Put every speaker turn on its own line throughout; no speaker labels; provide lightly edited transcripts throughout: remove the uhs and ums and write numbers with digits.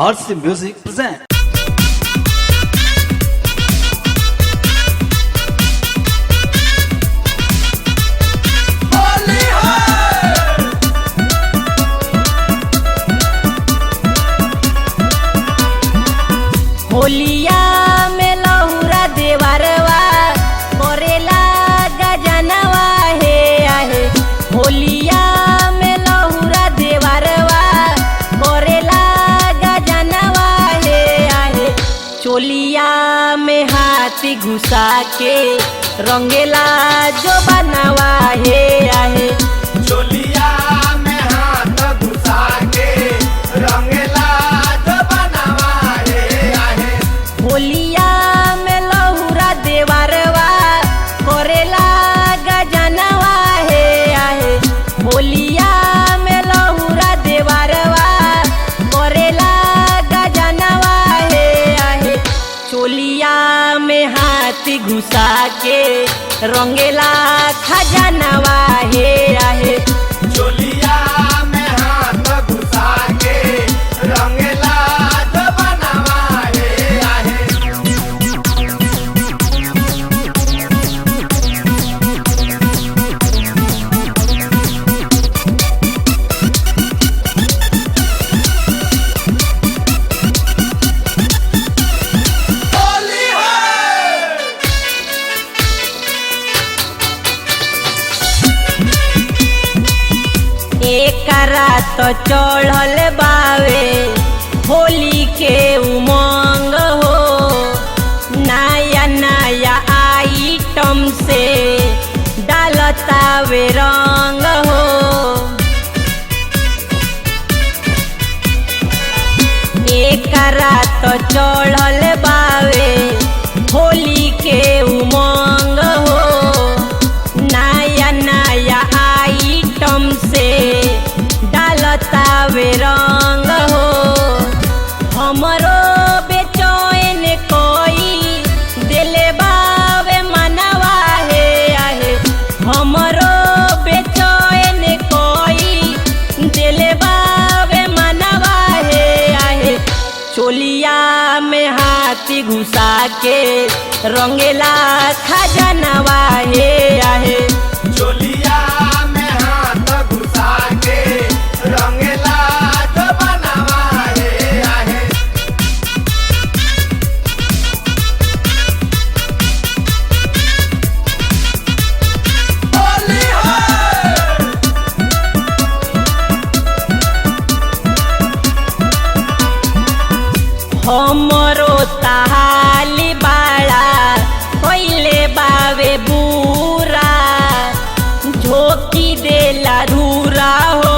RC Music present.
होलिया में लहुरा देवरवा करेला गजनवा हे आहे। होलिया में लहुरा देवरवा करेला गजनवा हे आहे। चोलिया में हाथी घुसा के रंगेला जो बनवा हे आहे।
चोलिया में हाथ घुसा के रंगेला जो बनवा हे आहे।
होलिया में लहुरा देवरवा करेला गजनवा हे आहे। होलिया में लहुरा देवरवा करेला गजनवा हे आहे। चोलिया में हाथी घुसा के रंगेला खजनवा हे आहे।
चोलिया में हाथ घुसा के रंगेला जो बनवा हे आहे। होली है।
एकरा तो चढ़ल बावे होली के उमंग हो। नया नया आइटम से डालतावे रंग हो। एकरा तो चढ़ल बावे होली के उमंग हो। नया नया आइटम से डालतावे रंग हो। हमरो बेचैन कोई दिले बावे मनवा हे आहे। हमरो बेचैन कोई दिले बावे मनवा हे आहे। चोलिया में हाथी घुसा के रंगेला खजनवा हे आहे।
चोलिया में हाथ घुसा के रंगेला जो बनवा हे आहे। होली है।
हमरो ताहाली बाड़ा पहले बावे बुरा। झोंकी देला धूरा हो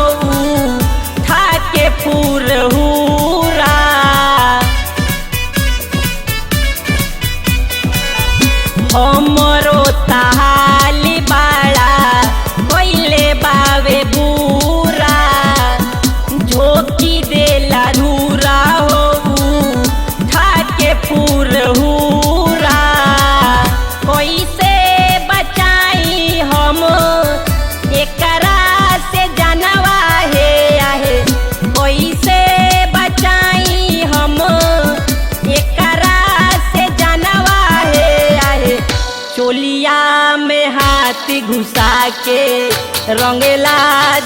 थाके फूर हुरा। हमरो ताहाली बाड़ा पहले बावे बुरा। झोंकी देला धूरा हो थाके फूर हुरा। कैसे बचाई हम एकरा से जानवा हे आहे। कैसे बचाई हम एकरा से जानवा हे आहे। चोलिया में हाथी घुसा के रंगेला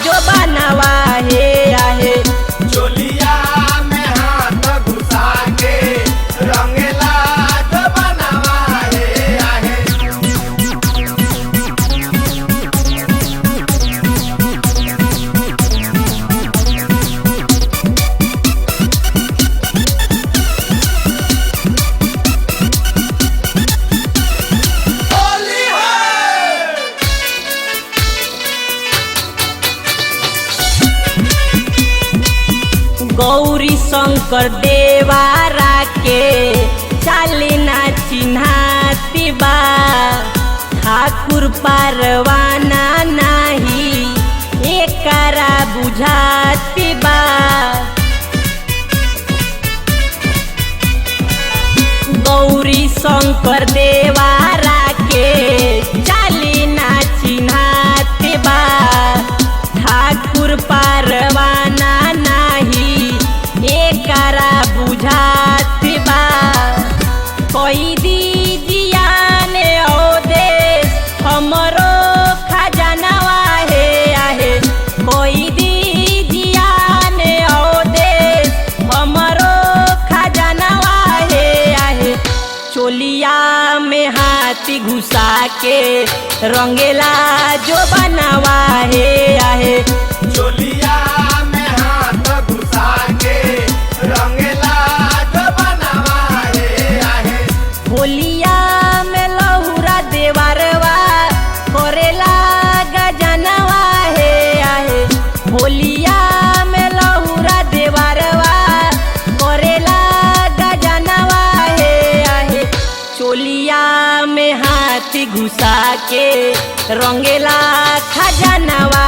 जो बनवा हे आहे।
चोलिया में हाथ घुसा के रंगेला जो बनवा हे आहे। होली है।
गौरी शंकर देवारा के चालिना चिन्हाती बा। ठाकुर पारवाना नाही एकरा बुझाती बा। गौरी शंकर देवारा के चालिना चिन्हाती बा। ठाकुर पारवाना नाही एकरा बुझात बा कोई दीजिया ने ओ देश हमरो खजानवा हे आहे कोई दीजिया ने ओ देश हमरो खजानवा हे आहे चोलिया में हाथी घुसा के रंगेला जो बनावा हे आहे
चोलिया में हाथ घुसा के रंगेला जो बनावा हे आहे
होलिया में लहुरा देवरवा करेला गजनवा हे आहे होलिया में लहुरा देवरवा करेला गजनवा हे आहे चोलिया में हाथी घुसा के रंगेला खजानवा